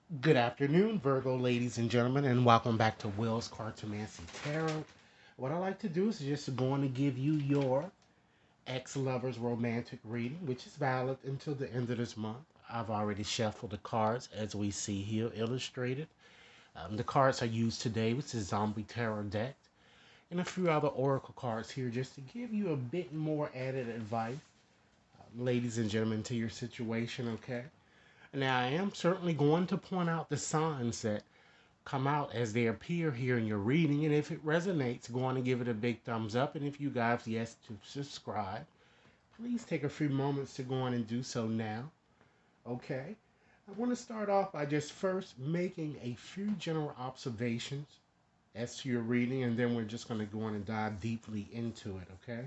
Good afternoon, Virgo ladies and gentlemen, and welcome back to Will's Cartomancy Tarot. What I like to do is just going to give you your ex-lover's romantic reading, which is valid until the end of this month. I've already shuffled the cards as we see here illustrated. The cards I used today, which is Zombie Tarot deck, and a few other oracle cards here just to give you a bit more added advice, ladies and gentlemen, to your situation, okay? Now, I am certainly going to point out the signs that come out as they appear here in your reading. And if it resonates, go on and give it a big thumbs up. And if you guys yes to subscribe, please take a few moments to go on and do so now. Okay. I want to start off by just first making a few general observations as to your reading, and then we're just going to go on and dive deeply into it. Okay.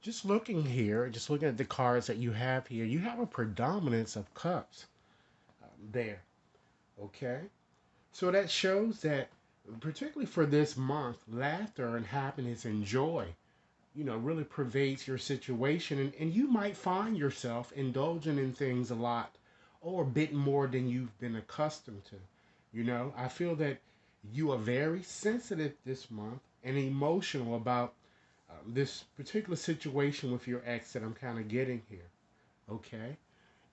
Just looking here, just looking at the cards that you have here, you have a predominance of cups there. Okay. So that shows that, particularly for this month, laughter and happiness and joy, really pervades your situation. And you might find yourself indulging in things a lot or a bit more than you've been accustomed to. I feel that you are very sensitive this month and emotional about this particular situation with your ex that I'm kind of getting here. Okay.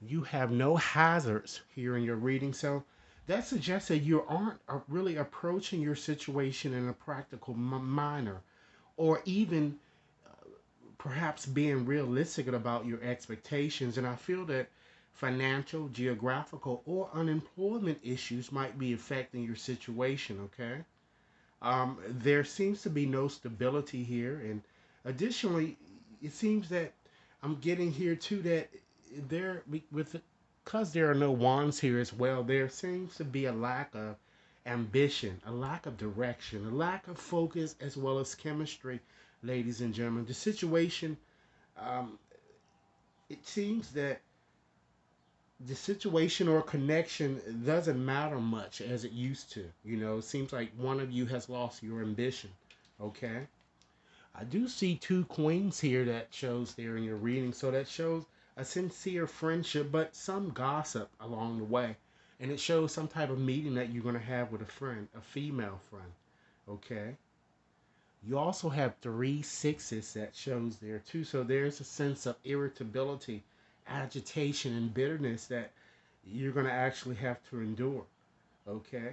You have no hazards here in your reading. So that suggests that you aren't really approaching your situation in a practical manner, or even perhaps being realistic about your expectations. And I feel that financial, geographical, or unemployment issues might be affecting your situation, okay? There seems to be no stability here. And additionally, it seems that I'm getting here too that there, with because there are no wands here as well, there seems to be a lack of ambition, a lack of direction, a lack of focus, as well as chemistry, ladies and gentlemen. The situation, um, it seems that the situation or connection doesn't matter much as it used to. It seems like one of you has lost your ambition. Okay. I do see two queens here that shows there in your reading. So that shows a sincere friendship, but some gossip along the way. And it shows some type of meeting that you're going to have with a friend, a female friend. Okay. You also have three sixes that shows there too. So there's a sense of irritability, agitation, and bitterness that you're going to actually have to endure. Okay.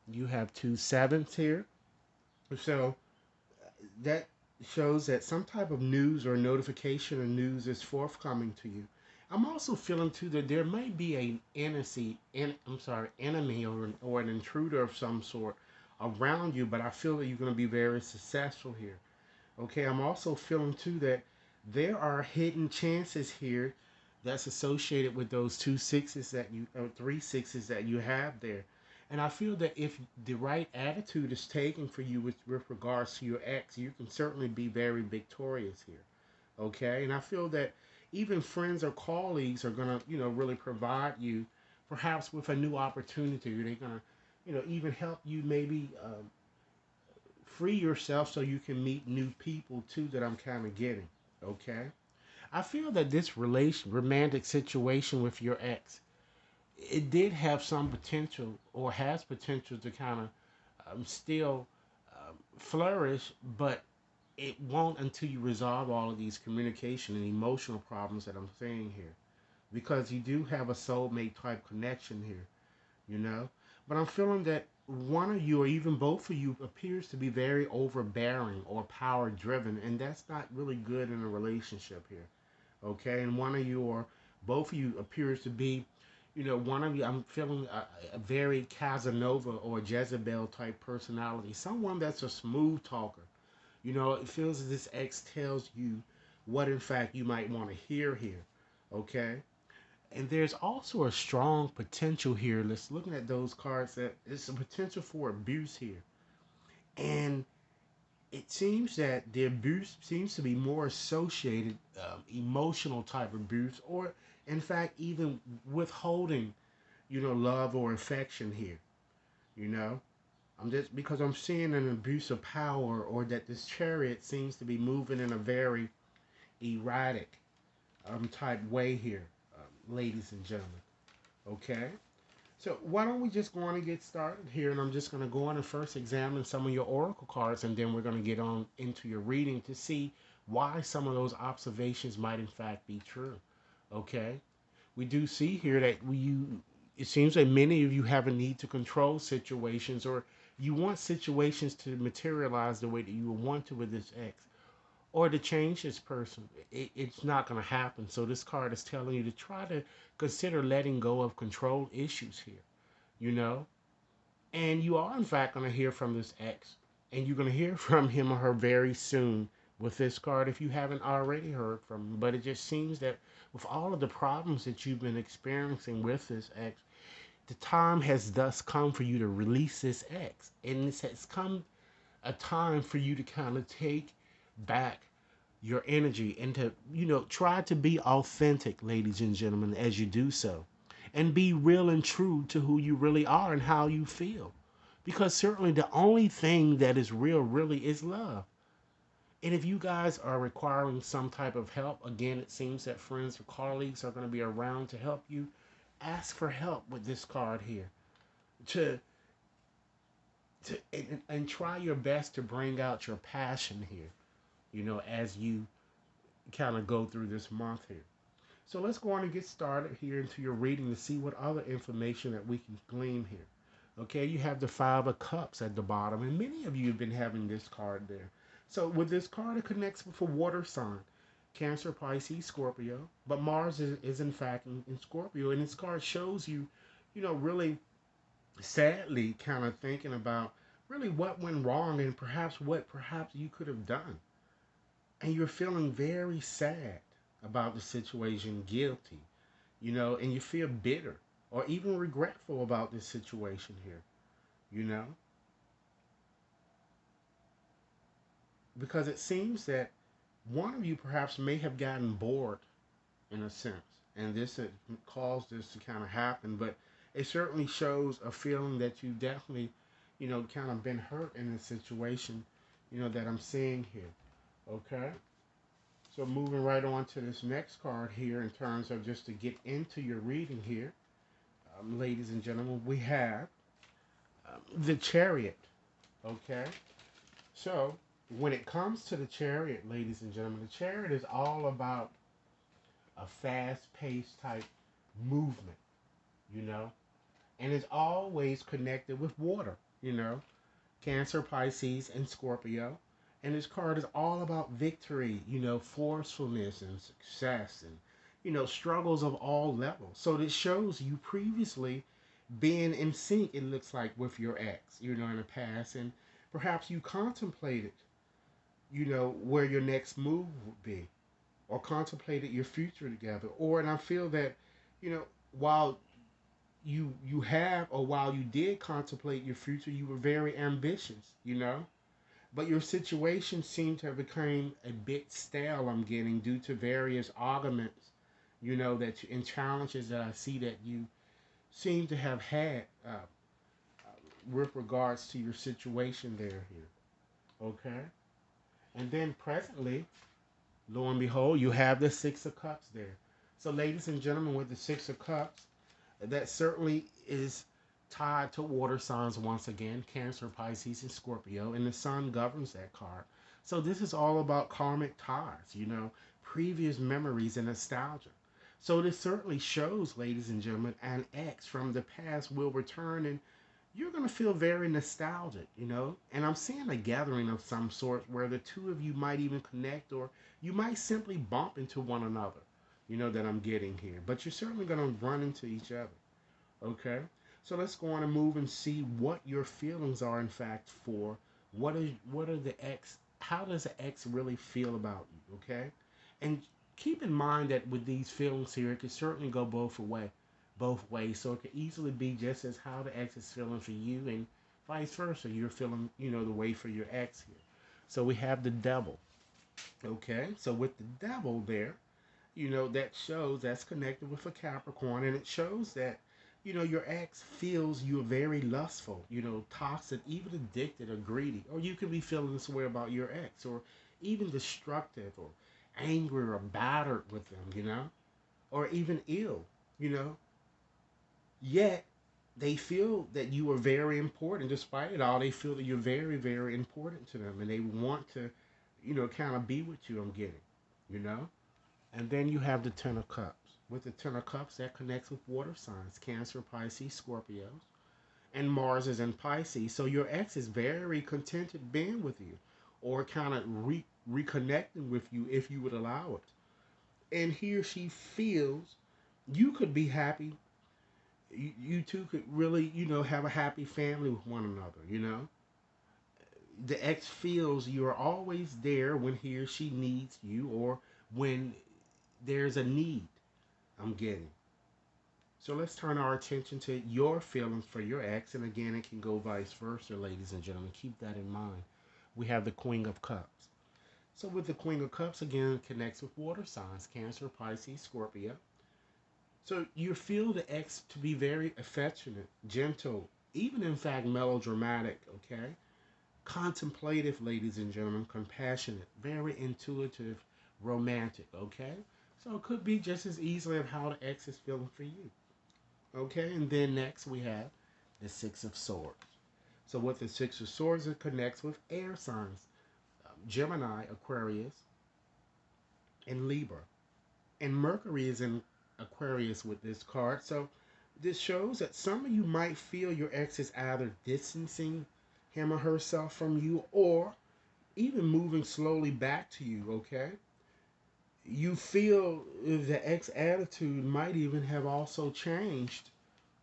You have two sevens here. So that shows that some type of news or notification or news is forthcoming to you. I'm also feeling too that there may be an enemy or an intruder of some sort around you, but I feel that you're going to be very successful here. Okay, I'm also feeling too that there are hidden chances here that's associated with those two sixes that you, or three sixes that you have there. And I feel that if the right attitude is taken for you with regards to your ex, you can certainly be very victorious here. Okay, and I feel that even friends or colleagues are gonna, really provide you perhaps with a new opportunity. They're gonna, even help you maybe free yourself so you can meet new people too that I'm kind of getting. Okay. I feel that this romantic situation with your ex, it did have some potential or has potential to kind of still flourish, but it won't until you resolve all of these communication and emotional problems that I'm seeing here. Because you do have a soulmate type connection here, you know? But I'm feeling that one of you or even both of you appears to be very overbearing or power driven, and that's not really good in a relationship here. Okay, and one of you or both of you appears to be, one of you, I'm feeling a very Casanova or Jezebel type personality, someone that's a smooth talker. It feels as this X tells you what in fact you might want to hear here. Okay, and there's also a strong potential here. Let's looking at those cards that it's a potential for abuse here, and it seems that the abuse seems to be more associated emotional type abuse, or in fact even withholding, love or affection here. You know, I'm just because I'm seeing an abuse of power, or that this chariot seems to be moving in a very erratic type way here, ladies and gentlemen. Okay. So why don't we just go on and get started here, and I'm just going to go on and first examine some of your oracle cards, and then we're going to get on into your reading to see why some of those observations might in fact be true. Okay, we do see here that it seems that many of you have a need to control situations, or you want situations to materialize the way that you want to with this ex, or to change this person. It's not going to happen. So this card is telling you to try to consider letting go of control issues here, you know? And you are, in fact, going to hear from this ex. And you're going to hear from him or her very soon with this card if you haven't already heard from him. But it just seems that with all of the problems that you've been experiencing with this ex, the time has thus come for you to release this ex. And it has come a time for you to kind of take back your energy and to, try to be authentic, ladies and gentlemen, as you do so. And be real and true to who you really are and how you feel. Because certainly the only thing that is real really is love. And if you guys are requiring some type of help, again, it seems that friends or colleagues are going to be around to help you. Ask for help with this card here. To, and try your best to bring out your passion here, as you kind of go through this month here. So let's go on and get started here into your reading to see what other information that we can glean here. Okay, you have the Five of Cups at the bottom, and many of you have been having this card there. So with this card, it connects with a water sign, Cancer, Pisces, Scorpio. But Mars is in fact in Scorpio, and this card shows you, really sadly kind of thinking about really what went wrong and perhaps what perhaps you could have done. And you're feeling very sad about the situation, guilty, and you feel bitter or even regretful about this situation here, you know, because it seems that one of you perhaps may have gotten bored in a sense, and this had caused this to kind of happen, but it certainly shows a feeling that you definitely, kind of been hurt in this situation, that I'm seeing here. Okay. So moving right on to this next card here in terms of just to get into your reading here, ladies and gentlemen, we have the Chariot. Okay. So when it comes to the Chariot, ladies and gentlemen, the Chariot is all about a fast-paced type movement, you know, and it's always connected with water, Cancer, Pisces, and Scorpio. And this card is all about victory, forcefulness and success and, struggles of all levels. So this shows you previously being in sync, it looks like, with your ex, in the past. And perhaps you contemplated, where your next move would be or contemplated your future together. Or, and I feel that, while you have or while you did contemplate your future, you were very ambitious, but your situation seemed to have become a bit stale, I'm getting, due to various arguments, and challenges that I see that you seem to have had with regards to your situation there here. Okay? And then presently, lo and behold, you have the Six of Cups there. So, ladies and gentlemen, with the Six of Cups, that certainly is tied to water signs once again, Cancer, Pisces, and Scorpio, and the sun governs that card. So this is all about karmic ties, previous memories and nostalgia. So this certainly shows, ladies and gentlemen, an ex from the past will return, and you're going to feel very nostalgic, and I'm seeing a gathering of some sort where the two of you might even connect, or you might simply bump into one another, that I'm getting here. But you're certainly going to run into each other. Okay? So let's go on and move and see what your feelings are, in fact, for what are the ex, how does the ex really feel about you, okay? And keep in mind that with these feelings here, it can certainly go both ways. So it could easily be just as how the ex is feeling for you, and vice versa. You're feeling, the way for your ex here. So we have the Devil, okay? So with the Devil there, that shows that's connected with a Capricorn, and it shows that, your ex feels you're very lustful, toxic, even addicted or greedy. Or you could be feeling this way about your ex, or even destructive or angry or battered with them, or even ill, Yet they feel that you are very important. Despite it all, they feel that you're very, very important to them, and they want to, kind of be with you. I'm getting, you know. And then you have the Ten of Cups. With the Ten of Cups, that connects with water signs: Cancer, Pisces, Scorpios, and Mars is in Pisces. So your ex is very contented being with you, or kind of reconnecting with you if you would allow it. And he or she feels you could be happy. You two could really, have a happy family with one another. The ex feels you're always there when he or she needs you, or when there's a need. I'm getting. So let's turn our attention to your feelings for your ex. And again, it can go vice versa, ladies and gentlemen. Keep that in mind. We have the Queen of Cups. So with the Queen of Cups, again, connects with water signs: Cancer, Pisces, Scorpio. So you feel the ex to be very affectionate, gentle, even in fact melodramatic, okay? Contemplative, ladies and gentlemen, compassionate, very intuitive, romantic, okay? So it could be just as easily of how the ex is feeling for you. Okay, and then next we have the Six of Swords. So with the Six of Swords, it connects with air signs: Gemini, Aquarius, and Libra. And Mercury is in Aquarius with this card. So this shows that some of you might feel your ex is either distancing him or herself from you, or even moving slowly back to you, okay? You feel the ex attitude might even have also changed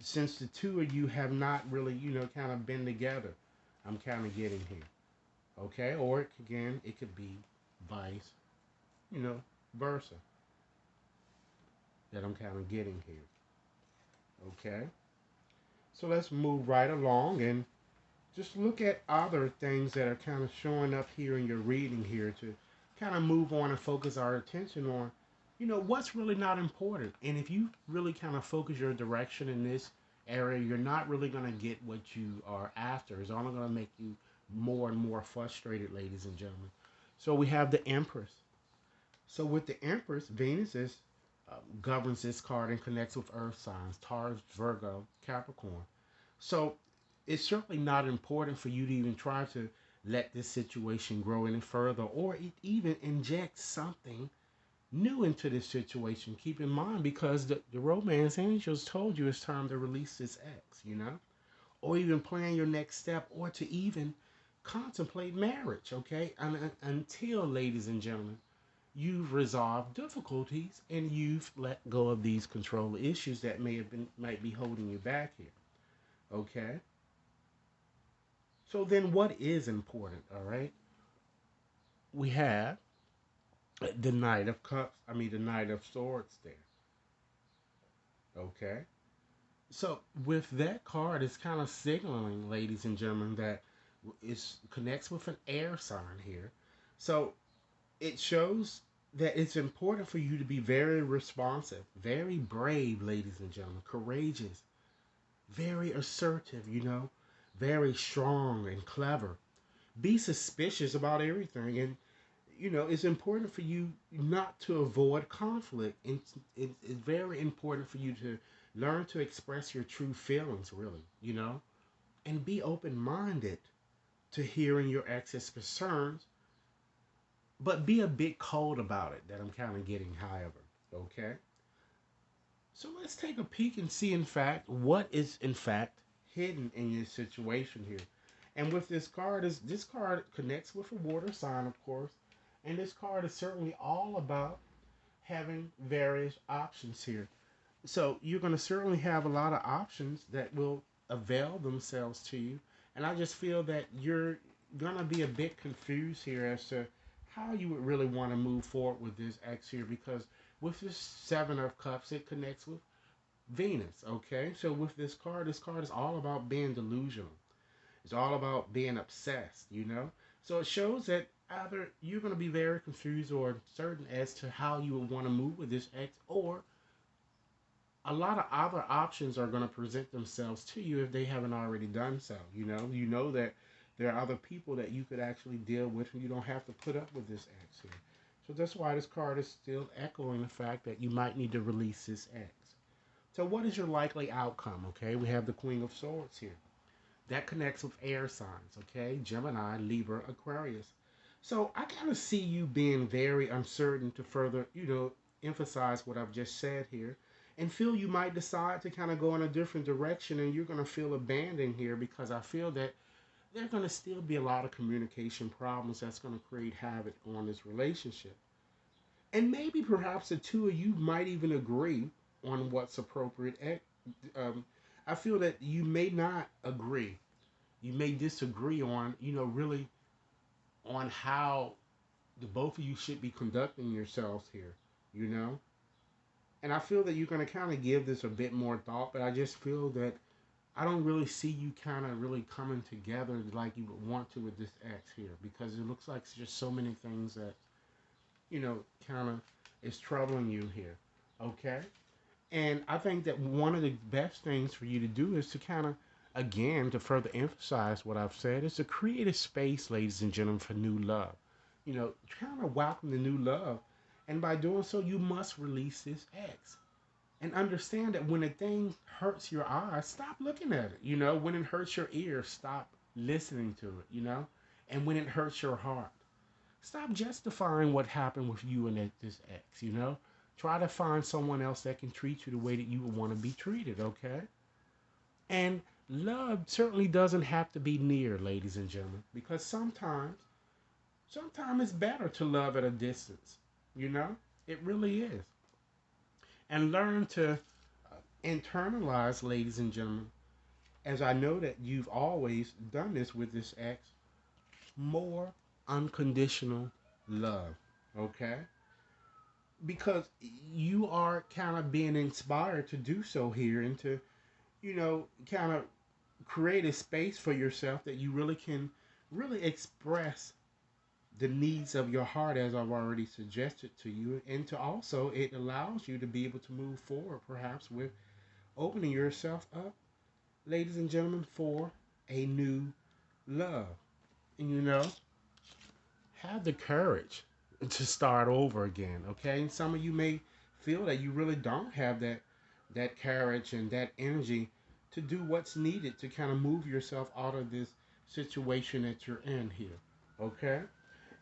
since the two of you have not really, kind of been together. I'm kind of getting here. Okay? Or again, it could be vice, you know, versa that I'm kind of getting here. Okay? So let's move right along and just look at other things that are kind of showing up here in your reading here to kind of move on and focus our attention on, what's really not important. And if you really kind of focus your direction in this area, you're not really going to get what you are after. It's only going to make you more and more frustrated, ladies and gentlemen. So we have the Empress. So with the Empress, Venus is governs this card and connects with Earth signs: Taurus, Virgo, Capricorn. So it's certainly not important for you to even try to let this situation grow any further, or even inject something new into this situation. Keep in mind, because the romance angels told you it's time to release this ex, or even plan your next step, or to even contemplate marriage, okay? And until, ladies and gentlemen, you've resolved difficulties and you've let go of these control issues that might be holding you back here. Okay? So then what is important, all right? We have the Knight of Cups, the Knight of Swords there. Okay? So with that card, it's kind of signaling, ladies and gentlemen, that it connects with an air sign here. So it shows that it's important for you to be very responsive, very brave, ladies and gentlemen, courageous, very assertive, very strong and clever. Be suspicious about everything. And, it's important for you not to avoid conflict. It's very important for you to learn to express your true feelings, really, and be open minded to hearing your ex's concerns, but be a bit cold about it, that I'm kind of getting, however. Okay? So let's take a peek and see, in fact, what is, in fact, hidden in your situation here. And with this card connects with a water sign, of course. And this card is certainly all about having various options here. So you're going to certainly have a lot of options that will avail themselves to you. And I just feel that you're going to be a bit confused here as to how you would really want to move forward with this X here, because with this Seven of Cups, it connects with Venus, okay? So with this card is all about being delusional. It's all about being obsessed. So it shows that either you're going to be very confused or certain as to how you would want to move with this X, or a lot of other options are going to present themselves to you if they haven't already done so. You know that there are other people that you could actually deal with, and you don't have to put up with this X here. So that's why this card is still echoing the fact that you might need to release this X. So what is your likely outcome? Okay, we have the Queen of Swords here. That connects with air signs, okay? Gemini, Libra, Aquarius. So I kind of see you being very uncertain to further, emphasize what I've just said here, and feel you might decide to kind of go in a different direction, and you're going to feel abandoned here because I feel that there are going to still be a lot of communication problems that's going to create havoc on this relationship. And maybe perhaps the two of you might even agree on what's appropriate. I feel that you may not agree. You may disagree on, really on how the both of you should be conducting yourselves here, you know? And I feel that you're going to kind of give this a bit more thought, but I just feel that I don't really see you kind of really coming together like you would want to with this ex here because it looks like it's just so many things that, kind of is troubling you here, okay? And I think that one of the best things for you to do is to kind of, again, to further emphasize what I've said, is to create a space, ladies and gentlemen, for new love. Kind of welcome the new love. And by doing so, you must release this ex. And understand that when a thing hurts your eyes, stop looking at it. When it hurts your ears, stop listening to it, And when it hurts your heart, stop justifying what happened with you and this ex. Try to find someone else that can treat you the way that you would want to be treated, okay? And love certainly doesn't have to be near, ladies and gentlemen, because sometimes it's better to love at a distance, you know? It really is. And learn to internalize, ladies and gentlemen, as I know that you've always done this with this ex, more unconditional love, okay? Because you are kind of being inspired to do so here and to, kind of create a space for yourself that you really can really express the needs of your heart as I've already suggested to you, and to also it allows you to be able to move forward perhaps with opening yourself up, ladies and gentlemen, for a new love. And have the courage to start over again, okay? And some of you may feel that you really don't have that courage and that energy to do what's needed to kind of move yourself out of this situation that you're in here, okay?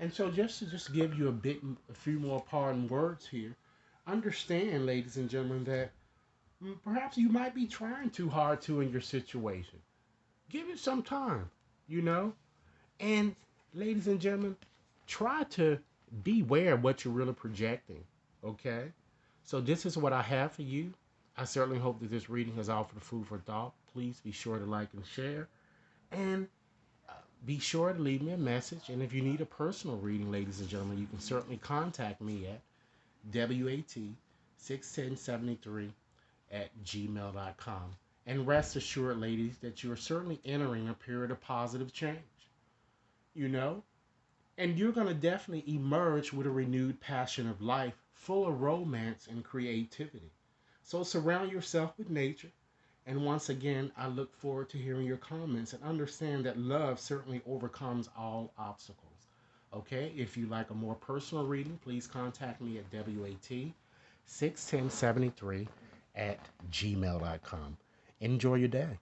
And so just to give you a few more parting words here, understand, ladies and gentlemen, that perhaps you might be trying too hard to in your situation. Give it some time, you know? And ladies and gentlemen, try to beware what you're really projecting, okay? So this is what I have for you. I certainly hope that this reading has offered food for thought. Please be sure to like and share. And be sure to leave me a message. And if you need a personal reading, ladies and gentlemen, you can certainly contact me at WAT61073 at gmail.com. And rest assured, ladies, that you are certainly entering a period of positive change. You know? And you're going to definitely emerge with a renewed passion of life, full of romance and creativity. So surround yourself with nature. And once again, I look forward to hearing your comments and understand that love certainly overcomes all obstacles. Okay, if you like a more personal reading, please contact me at WAT61073 at gmail.com. Enjoy your day.